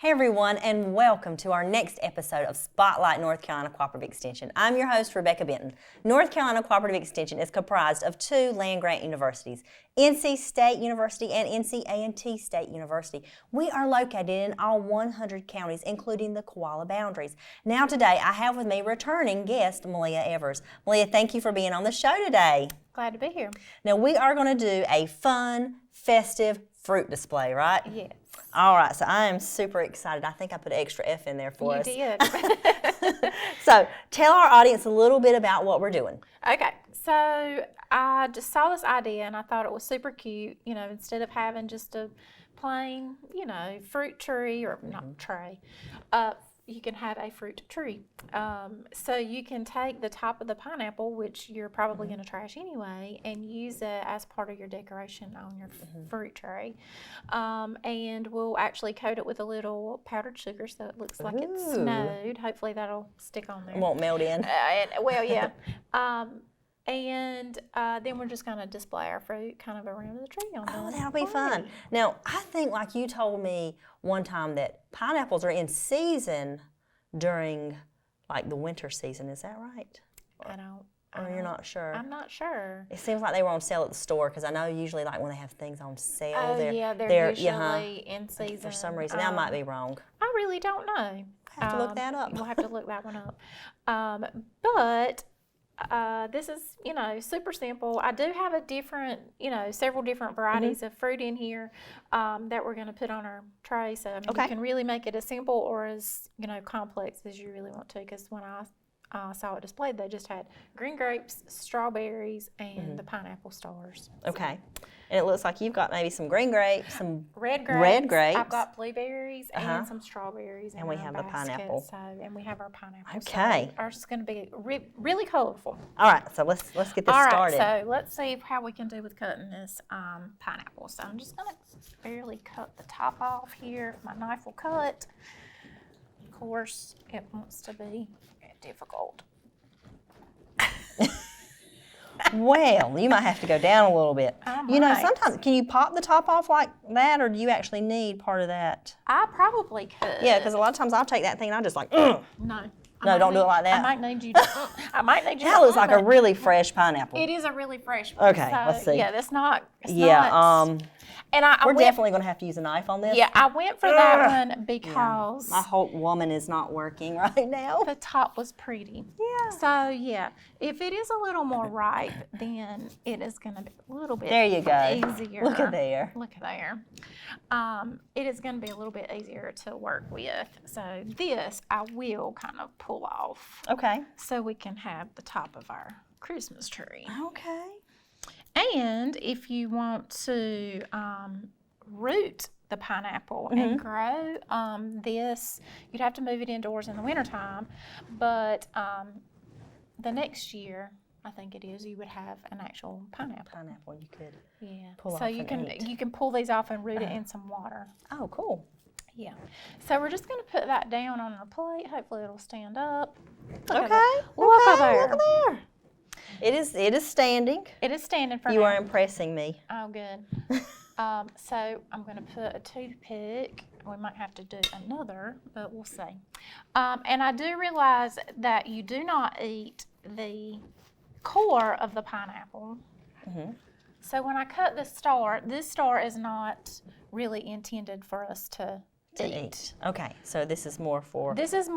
Hey everyone, and welcome to our next episode of Spotlight North Carolina Cooperative Extension. I'm your host, Rebecca Benton. North Carolina Cooperative Extension is comprised of two land-grant universities, NC State University and NC State University. We are located in all 100 counties, including the Koala boundaries. Now today, I have with me returning guest, Meleah Evers. Meleah, thank you for being on the show today. Glad to be here. Now we are going to do a fun, festive fruit display, right? Yes. All right, so I am super excited. I think I put an extra F in there for us. You did. So tell our audience a little bit about what we're doing. Okay, so I just saw this idea and I thought it was super cute. You know, instead of having just a plain, fruit tree or not tray, you can have a fruit tree. So you can take the top of the pineapple, which you're probably going to trash anyway, and use it as part of your decoration on your fruit tray. And we'll actually coat it with a little powdered sugar so it looks like it snowed. Hopefully that'll stick on there. It won't melt in. Yeah. And then we're just going to display our fruit kind of around the tree on Oh, that'll be fun. Now, I think like you told me one time that pineapples are in season during like the winter season. Is that right? Or you're not sure? I'm not sure. It seems like they were on sale at the store because I know usually like when they have things on sale, they're usually in season. For some reason. I might be wrong. I really don't know. I have to look that up. We'll have to look that one up. But this is, super simple. I do have several different varieties of fruit in here that we're going to put on our tray. So you can really make it as simple or as, complex as you really want to. Because when I saw it displayed, they just had green grapes, strawberries, and the pineapple stars. Okay. And it looks like you've got maybe some green grapes, some red grapes. I've got blueberries and some strawberries. And we have the pineapple. And we have our pineapple. Okay. So ours is going to be really colorful. All right, so let's get this started. All right, so let's see how we can do with cutting this pineapple. So I'm just going to barely cut the top off here. My knife will cut. Of course, it wants to be difficult. Well, you might have to go down a little bit. Sometimes, can you pop the top off like that, or do you actually need part of that? I probably could. Yeah, because a lot of times I'll take that thing and I'll just like, No, don't do it like that. I might need you to. That looks like a really fresh pineapple. It is a really fresh one. Okay, let's see. Yeah, that's not. And we're definitely going to have to use a knife on this. Yeah, I went for that one because my Hulk woman is not working right now. The top was pretty. Yeah. So if it is a little more ripe, then it is going to be a little bit easier. Look at there. It is going to be a little bit easier to work with. So this I will kind of pull off. Okay. So we can have the top of our Christmas tree. Okay. And if you want to root the pineapple and grow this, you'd have to move it indoors in the wintertime. But the next year, I think it is, you would have an actual pineapple. You could pull off. You can pull these off and root it in some water. Oh, cool. Yeah. So we're just going to put that down on our plate. Hopefully it'll stand up. Look there. It is standing. It is standing for now. You are impressing me. Oh, good. So I'm going to put a toothpick. We might have to do another, but we'll see. And I do realize that you do not eat the core of the pineapple. So when I cut this star is not really intended for us to eat. Okay, so this is more for This is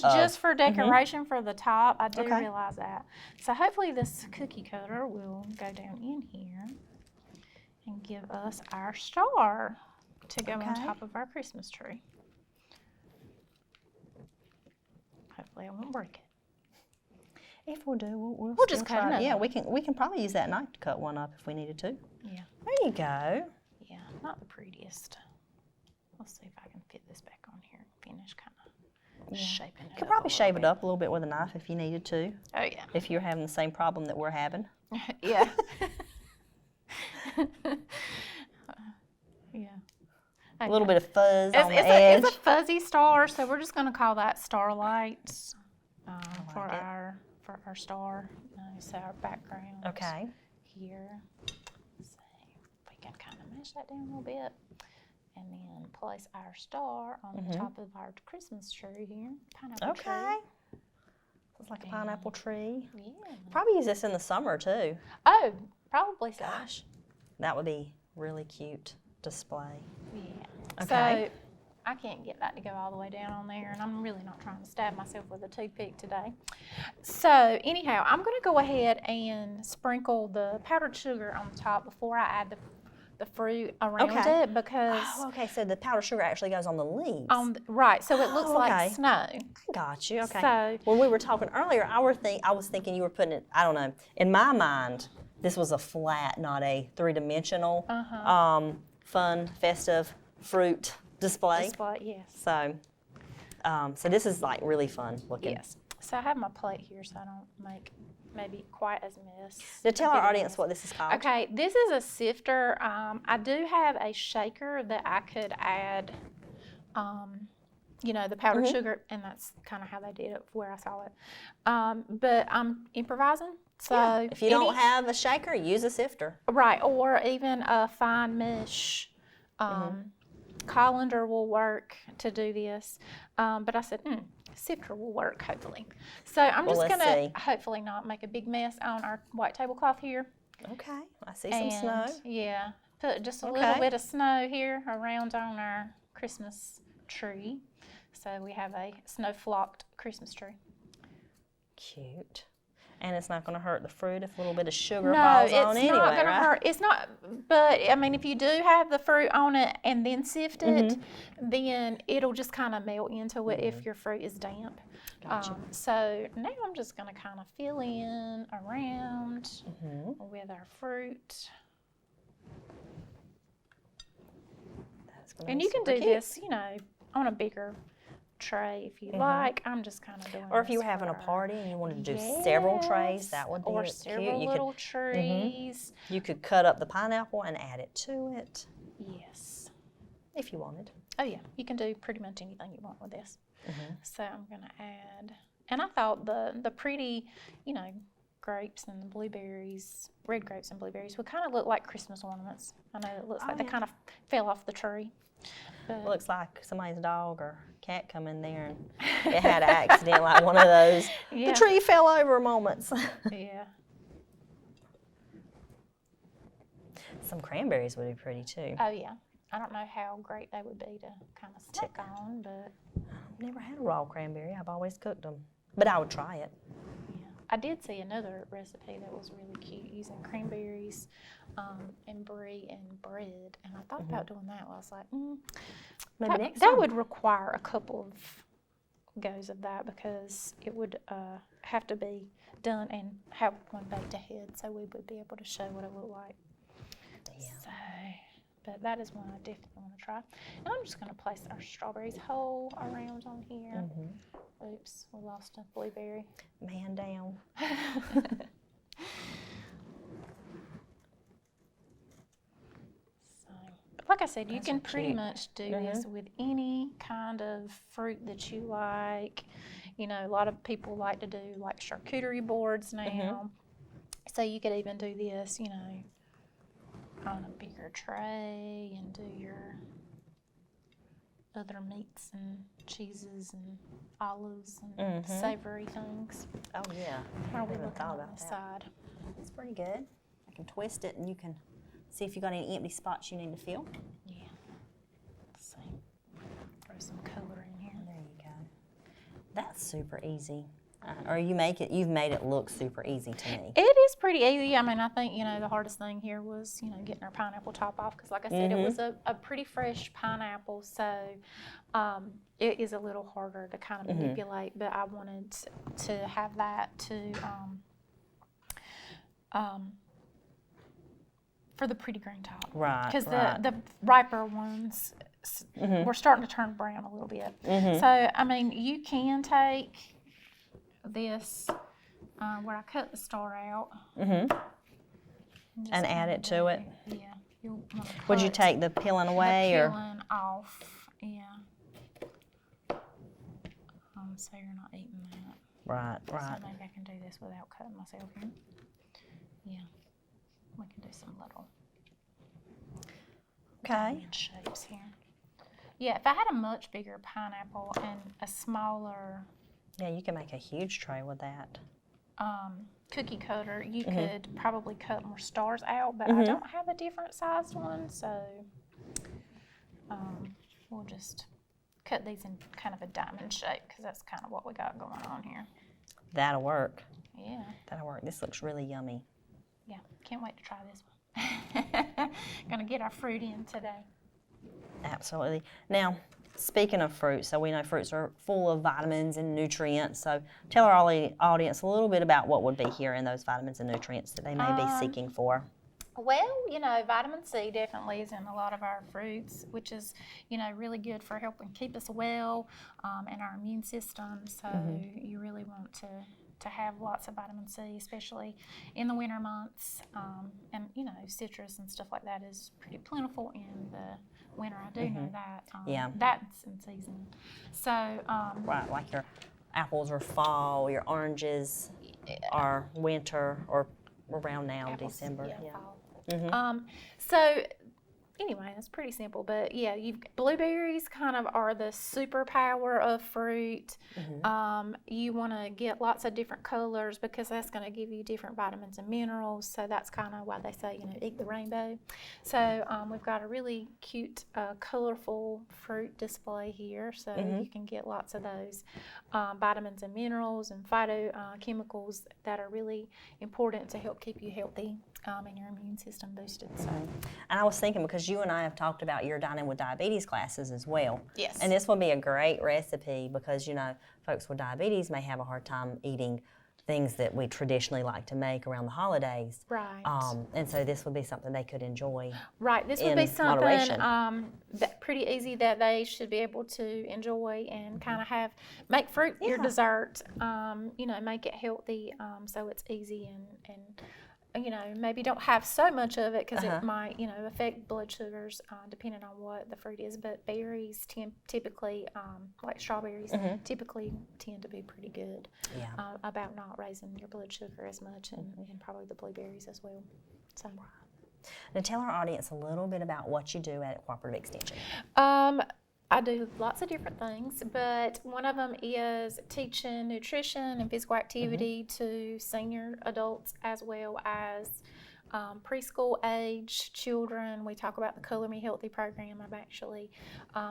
just for decoration for the top. I do realize that. So hopefully this cookie cutter will go down in here and give us our star to go on top of our Christmas tree. Hopefully I won't break it. If we do, we'll just cut it. it. Yeah, we can probably use that knife to cut one up if we needed to. Yeah. There you go. Yeah, not the prettiest. Let's see if I can fit this back on here and finish kind of shaping it up. You could probably shave it up a little bit with a knife if you needed to. Oh, yeah. If you're having the same problem that we're having. Yeah. Yeah. A little bit of fuzz on the edge. It's a fuzzy star, so we're just going to call that starlight for our star. So our background. Here. Let's see if we can kind of mesh that down a little bit. and then place our star on the top of our Christmas tree here. Pineapple tree. Okay. Looks like a pineapple tree. Yeah. Probably use this in the summer too. Oh, probably so. Gosh, that would be really cute display. Yeah. Okay. So I can't get that to go all the way down on there, and I'm really not trying to stab myself with a toothpick today. So anyhow, I'm going to go ahead and sprinkle the powdered sugar on the top before I add the fruit around it, because okay, so the powdered sugar actually goes on the leaves. Right, so it looks like okay. snow. Got you. Okay. So when we were talking earlier, I was thinking you were putting it. I don't know. In my mind, this was a flat, not a three-dimensional, fun, festive fruit display. Yes. So, so this is like really fun looking. Yes. So I have my plate here, so I don't make maybe quite as mess. Now tell our audience what this is called. Okay, this is a sifter. I do have a shaker that I could add, the powdered sugar, and that's kind of how they did it where I saw it. But I'm improvising. So if you don't have a shaker, use a sifter. Right, or even a fine mesh colander will work to do this. But I said, sifter will work, hopefully. So I'm just going to hopefully not make a big mess on our white tablecloth here. Okay, I see some snow. Yeah, put just a little bit of snow here around on our Christmas tree. So we have a snow-flocked Christmas tree. Cute. And it's not going to hurt the fruit if a little bit of sugar falls on anyway, No, it's not going to right? hurt. It's not, but I mean, if you do have the fruit on it and then sift it, then it'll just kind of melt into it if your fruit is damp. Gotcha. So now I'm just going to kind of fill in around with our fruit. And you can do this, on a bigger tray if you like. I'm just kind of doing Or if you were having a party and you wanted to do several trays, that would be or cute. several little trees. You could cut up the pineapple and add it to it. Yes. If you wanted. Oh yeah, you can do pretty much anything you want with this. So I'm going to add, and I thought the pretty, grapes and the blueberries, red grapes and blueberries would kind of look like Christmas ornaments. I know it looks like they kind of fell off the tree. But Looks like somebody's dog or cat come in there and it had an accident, like one of those, the tree fell over moments. Yeah. Some cranberries would be pretty too. Oh yeah. I don't know how great they would be to kind of stick on, but I've never had a raw cranberry. I've always cooked them, but I would try it. yeah. I did see another recipe that was really cute using cranberries and brie and bread, and I thought about doing that. Well, I was like, Maybe next that time. would require a couple of goes of that because it would have to be done and have one baked ahead, so we would be able to show what it looked like. Yeah. So, but that is one I definitely want to try. And I'm just going to place our strawberries whole around on here. Oops, we lost a blueberry. Man down. So, like I said, you can pretty cute. much do this with any kind of fruit that you like. A lot of people like to do like charcuterie boards now. So you could even do this, on a bigger tray and do your other meats and cheeses and olives and savory things. Oh yeah. How are we Never looking thought on about this that. side? It's pretty good. I can twist it and you can see if you got any empty spots you need to fill. Yeah. Let's see. Throw some color in here. There you go. That's super easy. Or you've made it look super easy to me. It is pretty easy. I mean, I think, the hardest thing here was, getting our pineapple top off because, like I said, it was a pretty fresh pineapple, so it is a little harder to kind of manipulate, but I wanted to have that to, for the pretty green top. Right, Because right. the riper ones were starting to turn brown a little bit. So, I mean, you can take this where I cut the star out And add it to it. Yeah. You'll wanna Would you cut take the peeling away the or? peeling off? Yeah. So you're not eating that. Right, So right. maybe I can do this without cutting myself here. Yeah. We can do some little Okay. shapes here. Yeah, if I had a much bigger pineapple and a smaller Yeah, you can make a huge tray with that. cookie cutter, you could probably cut more stars out, but I don't have a different sized one, so we'll just cut these in kind of a diamond shape because that's kind of what we got going on here. That'll work. Yeah. That'll work. This looks really yummy. Yeah, can't wait to try this one. Gonna get our fruit in today. Absolutely. Now, speaking of fruits, so we know fruits are full of vitamins and nutrients. So tell our audience a little bit about what would be here in those vitamins and nutrients that they may be seeking for. Well, you know, vitamin C definitely is in a lot of our fruits, which is, you know, really good for helping keep us well and our immune system. So you really want to have lots of vitamin C, especially in the winter months. And, you know, citrus and stuff like that is pretty plentiful in the winter. I do know that. That's in season. So, Right, like your apples are fall, your oranges are winter, or around now, apples, December. fall. So anyway, that's pretty simple. But yeah, blueberries kind of are the superpower of fruit. You want to get lots of different colors because that's going to give you different vitamins and minerals. So that's kind of why they say, you know, eat the rainbow. So we've got a really cute, colorful fruit display here. So you can get lots of those vitamins and minerals and phytochemicals that are really important to help keep you healthy and your immune system boosted. So. And I was thinking, because you and I have talked about your Dining with Diabetes classes as well. Yes. And this would be a great recipe because, you know, folks with diabetes may have a hard time eating things that we traditionally like to make around the holidays. Right. And so this would be something they could enjoy. Right. This would be something moderation. that pretty easy that they should be able to enjoy and kind of make fruit your dessert. You know, make it healthy so it's easy and you know, maybe don't have so much of it because it might, you know, affect blood sugars depending on what the fruit is. But berries typically, like strawberries, typically tend to be pretty good about not raising your blood sugar as much, and probably the blueberries as well. So. Now tell our audience a little bit about what you do at Cooperative Extension. I do lots of different things, but one of them is teaching nutrition and physical activity to senior adults as well as preschool age children. We talk about the Color Me Healthy program. I'm actually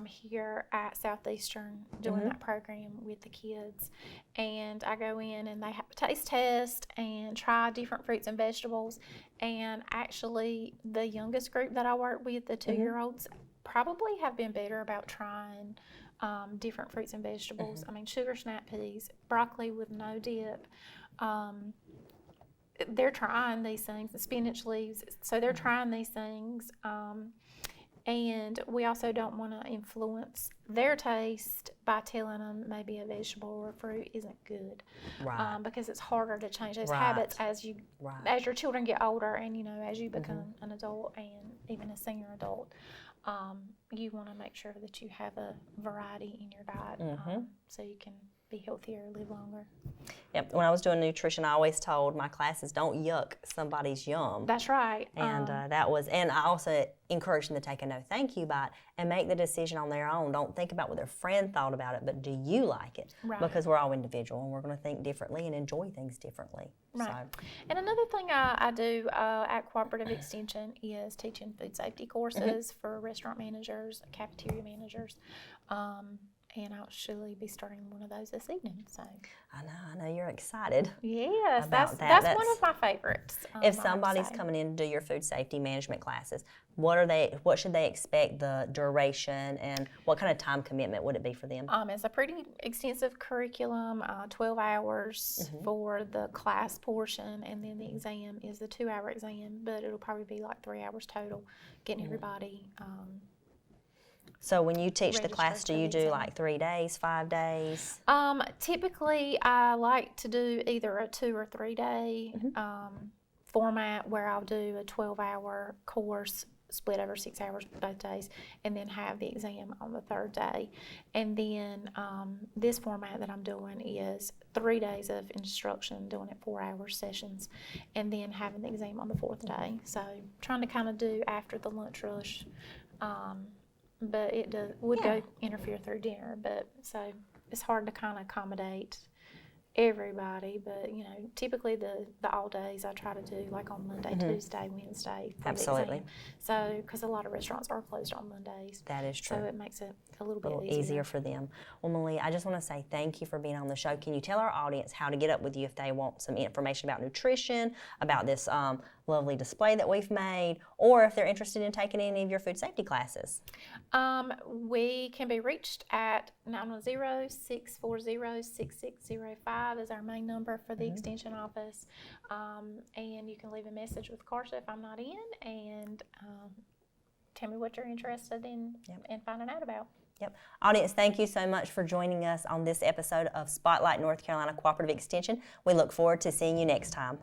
here at Southeastern doing that program with the kids. And I go in and they have a taste test and try different fruits and vegetables. And actually the youngest group that I work with, the 2-year-olds, probably have been better about trying different fruits and vegetables. I mean, sugar snap peas, broccoli with no dip. They're trying these things, the spinach leaves, so they're trying these things. And we also don't want to influence their taste by telling them maybe a vegetable or a fruit isn't good, because it's harder to change those habits as your children get older, and you know, as you become an adult and even a senior adult. You want to make sure that you have a variety in your diet so you can be healthier, live longer. Yep. When I was doing nutrition, I always told my classes, don't yuck somebody's yum. That's right. And and I also encourage them to take a no thank you bite and make the decision on their own. Don't think about what their friend thought about it, but do you like it? Right. Because we're all individual and we're going to think differently and enjoy things differently. Right. So. And another thing I do at Cooperative Extension is teaching food safety courses for restaurant managers, cafeteria managers. And I'll surely be starting one of those this evening. So I know you're excited. Yes, about that's one of my favorites. If somebody's coming in to do your food safety management classes, what should they expect, the duration, and what kind of time commitment would it be for them? It's a pretty extensive curriculum, 12 hours for the class portion, and then the exam is the 2-hour exam, but it'll probably be like 3 hours total, getting everybody. So when you teach the class, do you do like 3 days, 5 days? Typically, I like to do either a 2 or 3 day format where I'll do a 12-hour course split over 6 hours both days, and then have the exam on the 3rd day. And then this format that I'm doing is 3 days of instruction, doing it 4-hour sessions, and then having the exam on the 4th day. So trying to kind of do after the lunch rush. but it would go interfere through dinner. But so it's hard to kind of accommodate everybody, but typically the all days I try to do, like on Monday, Tuesday, Wednesday for Absolutely. the exam. So because a lot of restaurants are closed on Mondays. That is true. So it makes it a little bit easier for them. Well, Meleah, I just want to say thank you for being on the show. Can you tell our audience how to get up with you if they want some information about nutrition, about this lovely display that we've made, or if they're interested in taking any of your food safety classes? We can be reached at 910-640-6605 is our main number for the extension office. And you can leave a message with Carsha if I'm not in, and tell me what you're interested in and finding out about. Yep. Audience, thank you so much for joining us on this episode of Spotlight North Carolina Cooperative Extension. We look forward to seeing you next time.